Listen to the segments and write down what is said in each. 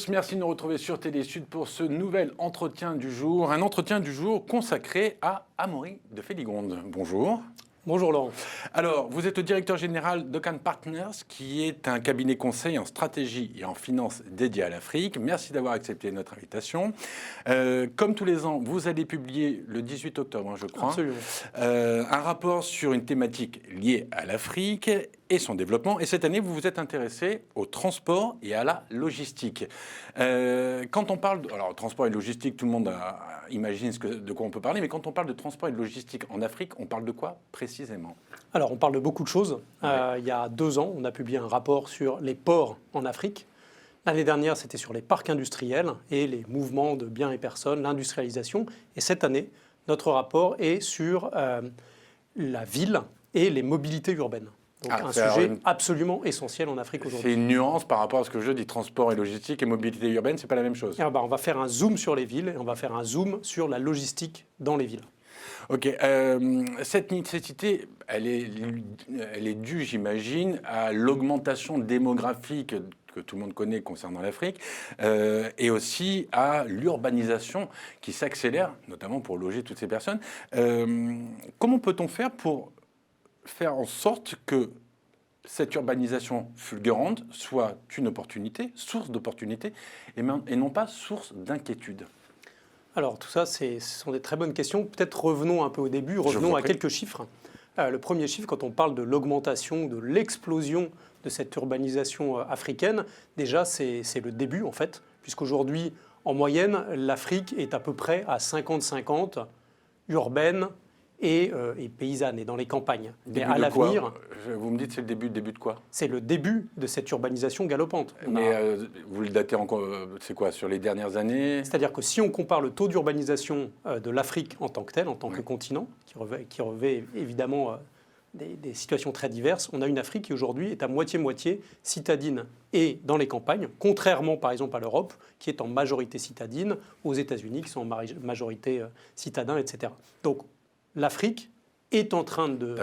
tous, merci de nous retrouver sur Télé Sud pour ce nouvel entretien du jour. Un entretien du jour consacré à Amaury de Féligonde. Bonjour. Bonjour Laurent. Alors, vous êtes le directeur général d'Ocan Partners, qui est un cabinet conseil en stratégie et en finance dédié à l'Afrique. Merci d'avoir accepté notre invitation. Comme tous les ans, vous allez publier le 18 octobre, je crois, un rapport sur une thématique liée à l'Afrique et son développement. Et cette année, vous vous êtes intéressé au transport et à la logistique. Quand on parle alors, transport et logistique, tout le monde imagine de quoi on peut parler, mais quand on parle de transport et de logistique en Afrique, on parle de quoi précisément? Alors, on parle de beaucoup de choses. Il y a 2 ans, on a publié un rapport sur les ports en Afrique. L'année dernière, c'était sur les parcs industriels et les mouvements de biens et personnes, l'industrialisation. Et cette année, notre rapport est sur la ville et les mobilités urbaines. Donc un sujet absolument essentiel en Afrique aujourd'hui. C'est une nuance par rapport à ce que je dis, transport et logistique et mobilité urbaine, c'est pas la même chose. Et on va faire un zoom sur les villes et on va faire un zoom sur la logistique dans les villes. Ok, cette nécessité, elle est due, j'imagine, à l'augmentation démographique que tout le monde connaît concernant l'Afrique, et aussi à l'urbanisation qui s'accélère, notamment pour loger toutes ces personnes. Comment peut-on faire pour faire en sorte que cette urbanisation fulgurante soit une opportunité, source d'opportunité, et non pas source d'inquiétude? Alors tout ça, ce sont des très bonnes questions. Peut-être revenons un peu au début, revenons à quelques chiffres. Le premier chiffre, quand on parle de l'augmentation, de l'explosion de cette urbanisation africaine, déjà c'est le début en fait, puisqu'aujourd'hui, en moyenne, l'Afrique est à peu près à 50-50 urbaine et paysanne, et dans les campagnes. Mais à l'avenir, vous me dites c'est le début de quoi? C'est le début de cette urbanisation galopante. Mais vous le datez c'est quoi, sur les dernières années? C'est-à-dire que si on compare le taux d'urbanisation de l'Afrique en tant que tel, en tant que continent, qui revêt évidemment des situations très diverses, on a une Afrique qui aujourd'hui est à moitié-moitié citadine et dans les campagnes, contrairement par exemple à l'Europe, qui est en majorité citadine, aux États-Unis qui sont en majorité citadins, etc. Donc l'Afrique est en train de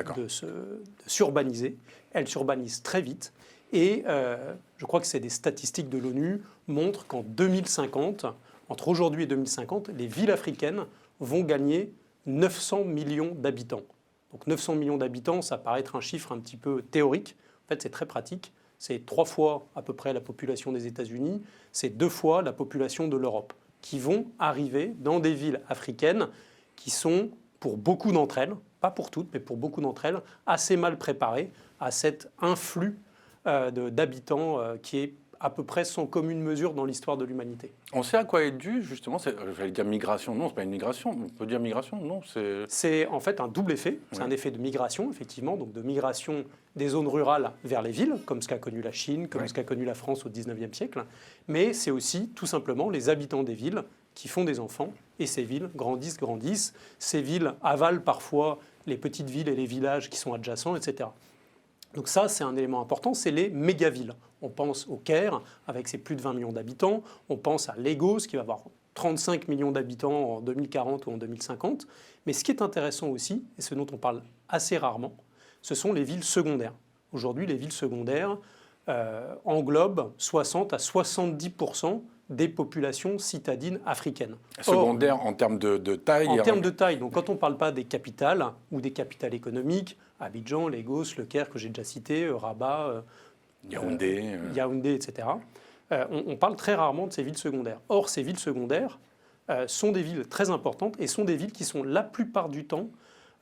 s'urbaniser, elle s'urbanise très vite, et je crois que c'est des statistiques de l'ONU montrent qu'en 2050, entre aujourd'hui et 2050, les villes africaines vont gagner 900 millions d'habitants. Donc 900 millions d'habitants, ça paraît être un chiffre un petit peu théorique, en fait c'est très pratique, c'est 3 fois à peu près la population des États-Unis, c'est 2 fois la population de l'Europe, qui vont arriver dans des villes africaines qui sont, pour beaucoup d'entre elles, pas pour toutes, mais pour beaucoup d'entre elles, assez mal préparées à cet influx d'habitants qui est à peu près sans commune mesure dans l'histoire de l'humanité. On sait à quoi est dû, justement, j'allais dire migration, non, c'est pas une migration, on peut dire migration, non, c'est en fait un double effet, c'est un effet de migration, effectivement, donc de migration des zones rurales vers les villes, comme ce qu'a connu la Chine, comme ce qu'a connu la France au XIXe siècle, mais c'est aussi, tout simplement, les habitants des villes qui font des enfants, et ces villes grandissent, ces villes avalent parfois les petites villes et les villages qui sont adjacents, etc. Donc ça, c'est un élément important, c'est les méga-villes. On pense au Caire, avec ses plus de 20 millions d'habitants. On pense à Lagos, qui va avoir 35 millions d'habitants en 2040 ou en 2050. Mais ce qui est intéressant aussi, et ce dont on parle assez rarement, ce sont les villes secondaires. Aujourd'hui, les villes secondaires englobent 60 à 70% des populations citadines africaines. Secondaire en termes de taille? En termes de taille. Donc quand on ne parle pas des capitales ou des capitales économiques, Abidjan, Lagos, Le Caire que j'ai déjà cité, Rabat, Yaoundé, etc., on parle très rarement de ces villes secondaires. Or, ces villes secondaires sont des villes très importantes et sont des villes qui sont la plupart du temps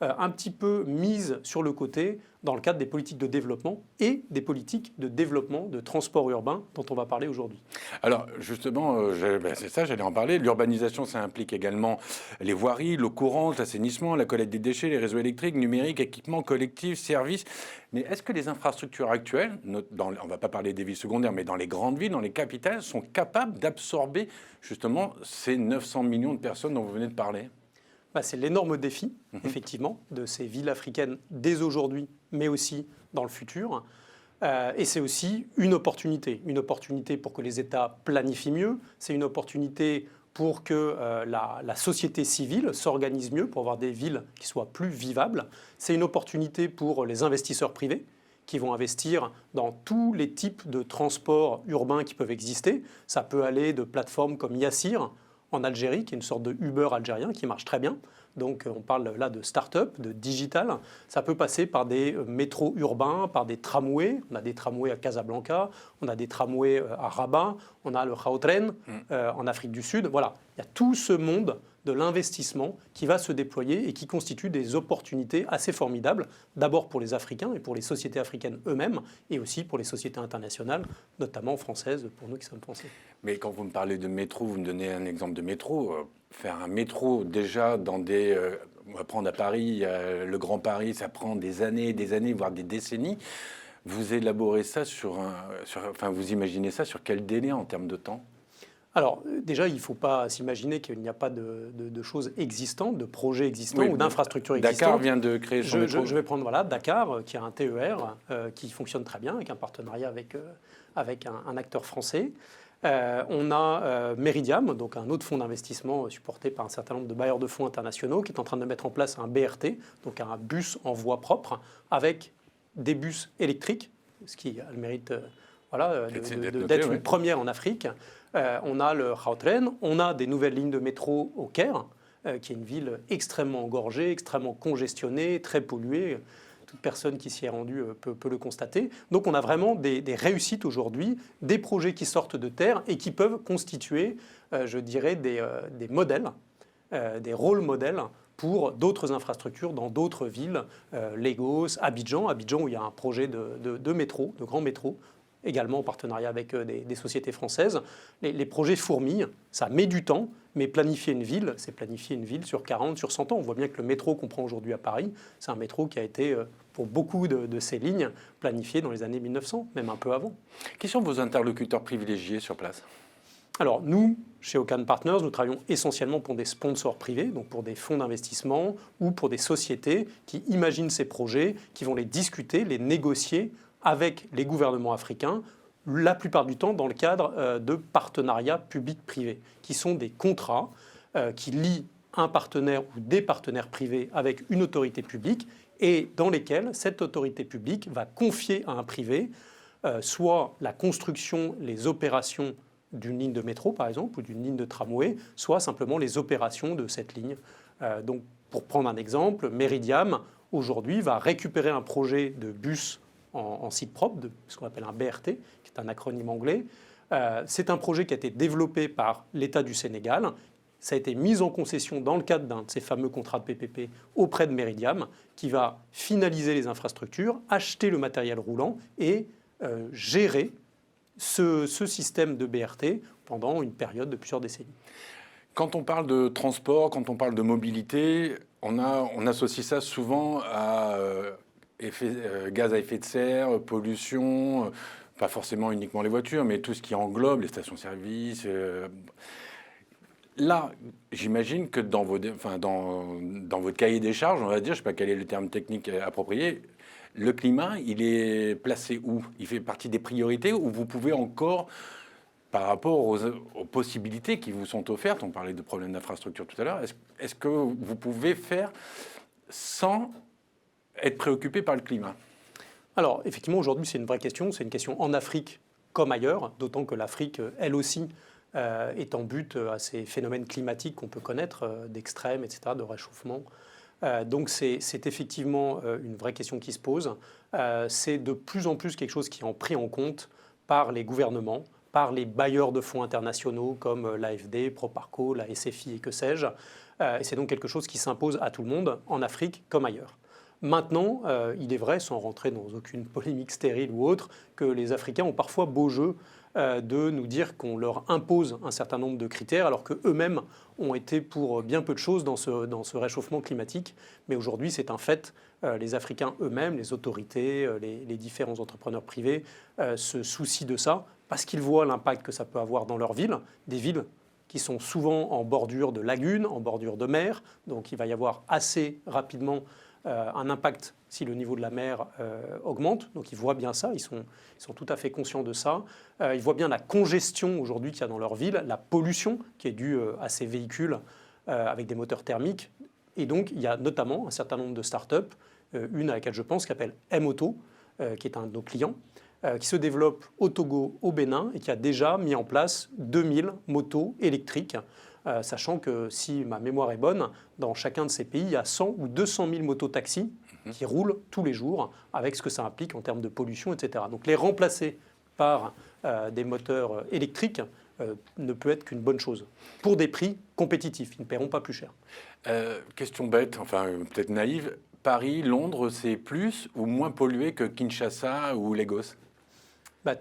un petit peu mises sur le côté dans le cadre des politiques de développement et des politiques de développement de transport urbain dont on va parler aujourd'hui. Alors justement, c'est ça, j'allais en parler. L'urbanisation, ça implique également les voiries, l'eau courante, l'assainissement, la collecte des déchets, les réseaux électriques, numériques, équipements collectifs, services. Mais est-ce que les infrastructures actuelles, on ne va pas parler des villes secondaires, mais dans les grandes villes, dans les capitales, sont capables d'absorber justement ces 900 millions de personnes dont vous venez de parler ? C'est l'énorme défi, effectivement, de ces villes africaines dès aujourd'hui, mais aussi dans le futur. Et c'est aussi une opportunité pour que les États planifient mieux, c'est une opportunité pour que la société civile s'organise mieux, pour avoir des villes qui soient plus vivables. C'est une opportunité pour les investisseurs privés qui vont investir dans tous les types de transports urbains qui peuvent exister. Ça peut aller de plateformes comme Yassir en Algérie, qui est une sorte de Uber algérien qui marche très bien. Donc on parle là de start-up, de digital. Ça peut passer par des métros urbains, par des tramways. On a des tramways à Casablanca, on a des tramways à Rabat, on a le Gautrain en Afrique du Sud. Voilà, il y a tout ce monde de l'investissement qui va se déployer et qui constitue des opportunités assez formidables, d'abord pour les Africains et pour les sociétés africaines eux-mêmes, et aussi pour les sociétés internationales, notamment françaises, pour nous qui sommes français. Mais quand vous me parlez de métro, vous me donnez un exemple de métro. Faire un métro déjà dans des... on va prendre à Paris, le Grand Paris, ça prend des années, voire des décennies. Vous élaborez ça enfin, vous imaginez ça sur quel délai en termes de temps ? Alors, déjà, il ne faut pas s'imaginer qu'il n'y a pas de choses existantes, de projets existants ou d'infrastructures existantes. Dakar vient de créer son métro. Je vais prendre Dakar, qui a un TER qui fonctionne très bien, avec un partenariat avec un acteur français. On a Meridiam, donc un autre fonds d'investissement supporté par un certain nombre de bailleurs de fonds internationaux, qui est en train de mettre en place un BRT, donc un bus en voie propre, avec des bus électriques, ce qui a le mérite d'être une première en Afrique. On a le Gautrain, on a des nouvelles lignes de métro au Caire, qui est une ville extrêmement engorgée, extrêmement congestionnée, très polluée. Toute personne qui s'y est rendue peut le constater. Donc on a vraiment des réussites aujourd'hui, des projets qui sortent de terre et qui peuvent constituer, je dirais, des modèles, des rôles modèles pour d'autres infrastructures dans d'autres villes, Lagos, Abidjan où il y a un projet de métro, de grand métro, également en partenariat avec des sociétés françaises. Les projets fourmillent, ça met du temps, mais planifier une ville, c'est planifier une ville sur 40, sur 100 ans. On voit bien que le métro qu'on prend aujourd'hui à Paris, c'est un métro qui a été, pour beaucoup de ces lignes, planifié dans les années 1900, même un peu avant. Qui sont vos interlocuteurs privilégiés sur place ? Alors nous, chez Ocan Partners, nous travaillons essentiellement pour des sponsors privés, donc pour des fonds d'investissement ou pour des sociétés qui imaginent ces projets, qui vont les discuter, les négocier avec les gouvernements africains, la plupart du temps dans le cadre de partenariats publics-privés, qui sont des contrats qui lient un partenaire ou des partenaires privés avec une autorité publique et dans lesquels cette autorité publique va confier à un privé soit la construction, les opérations d'une ligne de métro, par exemple, ou d'une ligne de tramway, soit simplement les opérations de cette ligne. Donc, pour prendre un exemple, Meridiam, aujourd'hui, va récupérer un projet de bus en site propre, de ce qu'on appelle un BRT, qui est un acronyme anglais. C'est un projet qui a été développé par l'État du Sénégal. Ça a été mis en concession dans le cadre d'un de ces fameux contrats de PPP auprès de Meridiam, qui va finaliser les infrastructures, acheter le matériel roulant et gérer ce système de BRT pendant une période de plusieurs décennies. Quand on parle de transport, quand on parle de mobilité, on associe ça souvent à gaz à effet de serre, pollution, pas forcément uniquement les voitures, mais tout ce qui englobe les stations-service. Là, j'imagine que dans votre cahier des charges, on va dire, je ne sais pas quel est le terme technique approprié, le climat, il est placé où ? Il fait partie des priorités ou vous pouvez encore, par rapport aux possibilités qui vous sont offertes, on parlait de problèmes d'infrastructure tout à l'heure, est-ce que vous pouvez faire sans être préoccupé par le climat ? Alors, effectivement, aujourd'hui, c'est une vraie question. C'est une question en Afrique comme ailleurs, d'autant que l'Afrique, elle aussi, est en but à ces phénomènes climatiques qu'on peut connaître, d'extrême, etc., de réchauffement. Donc c'est effectivement une vraie question qui se pose. C'est de plus en plus quelque chose qui est pris en compte par les gouvernements, par les bailleurs de fonds internationaux comme l'AFD, Proparco, la SFI et que sais-je. Et c'est donc quelque chose qui s'impose à tout le monde, en Afrique comme ailleurs. Maintenant, il est vrai, sans rentrer dans aucune polémique stérile ou autre, que les Africains ont parfois beau jeu de nous dire qu'on leur impose un certain nombre de critères, alors qu'eux-mêmes ont été pour bien peu de choses dans ce réchauffement climatique. Mais aujourd'hui, c'est un fait. Les Africains eux-mêmes, les autorités, les différents entrepreneurs privés se soucient de ça parce qu'ils voient l'impact que ça peut avoir dans leurs villes, des villes qui sont souvent en bordure de lagunes, en bordure de mer. Donc il va y avoir assez rapidement un impact si le niveau de la mer augmente. Donc ils voient bien ça, ils sont tout à fait conscients de ça. Ils voient bien la congestion aujourd'hui qu'il y a dans leur ville, la pollution qui est due à ces véhicules avec des moteurs thermiques. Et donc il y a notamment un certain nombre de start-up, une à laquelle je pense qui s'appelle M-Auto, qui est un de nos clients, qui se développe au Togo, au Bénin, et qui a déjà mis en place 2000 motos électriques, sachant que si ma mémoire est bonne, dans chacun de ces pays, il y a 100 ou 200 000 mototaxis qui roulent tous les jours, avec ce que ça implique en termes de pollution, etc. Donc les remplacer par des moteurs électriques ne peut être qu'une bonne chose, pour des prix compétitifs, ils ne paieront pas plus cher. Question bête, enfin peut-être naïve, Paris, Londres, c'est plus ou moins pollué que Kinshasa ou Lagos?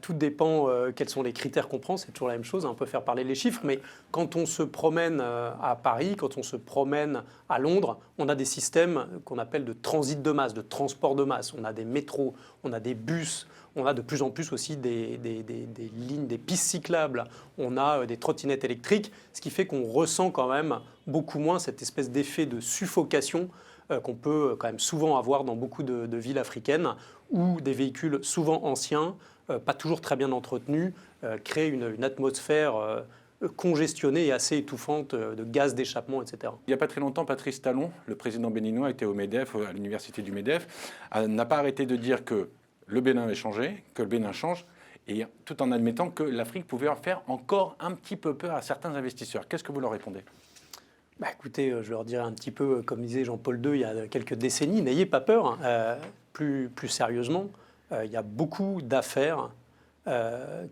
Tout dépend quels sont les critères qu'on prend, c'est toujours la même chose, on peut faire parler les chiffres, mais quand on se promène à Paris, quand on se promène à Londres, on a des systèmes qu'on appelle de transit de masse, de transport de masse. On a des métros, on a des bus, on a de plus en plus aussi des lignes, des pistes cyclables, on a des trottinettes électriques, ce qui fait qu'on ressent quand même beaucoup moins cette espèce d'effet de suffocation qu'on peut quand même souvent avoir dans beaucoup de villes africaines, où des véhicules souvent anciens, pas toujours très bien entretenus, créent une atmosphère congestionnée et assez étouffante de gaz d'échappement, etc. Il n'y a pas très longtemps, Patrice Talon, le président béninois, était au MEDEF, à l'université du MEDEF, n'a pas arrêté de dire que le Bénin avait changé, que le Bénin change, et tout en admettant que l'Afrique pouvait faire encore un petit peu peur à certains investisseurs. Qu'est-ce que vous leur répondez ? Écoutez, je leur dirais un petit peu, comme disait Jean-Paul II il y a quelques décennies, n'ayez pas peur. Plus sérieusement, il y a beaucoup d'affaires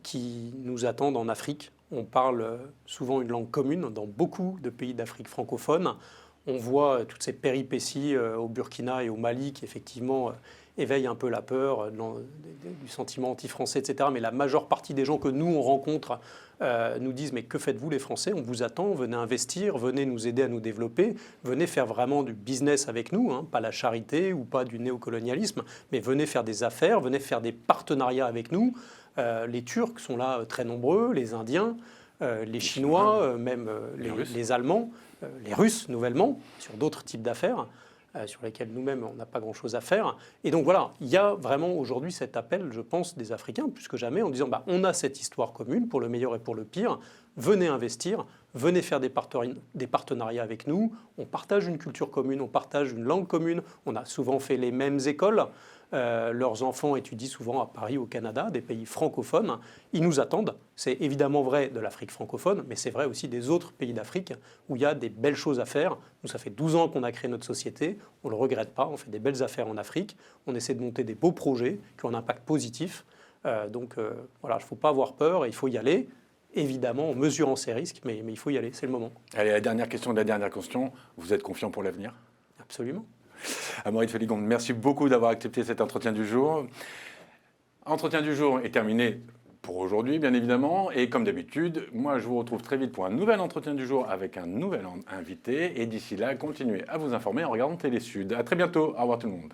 qui nous attendent en Afrique. On parle souvent une langue commune dans beaucoup de pays d'Afrique francophone. On voit toutes ces péripéties au Burkina et au Mali qui effectivement éveillent un peu la peur, du sentiment anti-français, etc. Mais la majeure partie des gens que nous, on rencontre nous disent « Mais que faites-vous les Français ? On vous attend, venez investir, venez nous aider à nous développer, venez faire vraiment du business avec nous, hein, pas la charité ou pas du néocolonialisme, mais venez faire des affaires, venez faire des partenariats avec nous. » Les Turcs sont là très nombreux, les Indiens, les Chinois, même les Allemands, les Russes nouvellement, sur d'autres types d'affaires, sur lesquelles nous-mêmes on n'a pas grand-chose à faire. Et donc voilà, il y a vraiment aujourd'hui cet appel, je pense, des Africains, plus que jamais, en disant on a cette histoire commune, pour le meilleur et pour le pire, venez investir, venez faire des partenariats avec nous, on partage une culture commune, on partage une langue commune, on a souvent fait les mêmes écoles. Leurs enfants étudient souvent à Paris, au Canada, des pays francophones. Ils nous attendent. C'est évidemment vrai de l'Afrique francophone, mais c'est vrai aussi des autres pays d'Afrique où il y a des belles choses à faire. Nous, ça fait 12 ans qu'on a créé notre société. On ne le regrette pas. On fait des belles affaires en Afrique. On essaie de monter des beaux projets qui ont un impact positif. Donc, voilà, il ne faut pas avoir peur et il faut y aller. Évidemment, en mesurant ses risques, mais il faut y aller. C'est le moment. Allez, la dernière question de la dernière question. Vous êtes confiant pour l'avenir ? Absolument. Amaury de Féligonde, merci beaucoup d'avoir accepté cet entretien du jour. Entretien du jour est terminé pour aujourd'hui, bien évidemment. Et comme d'habitude, moi, je vous retrouve très vite pour un nouvel entretien du jour avec un nouvel invité. Et d'ici là, continuez à vous informer en regardant Télé Sud. À très bientôt. Au revoir tout le monde.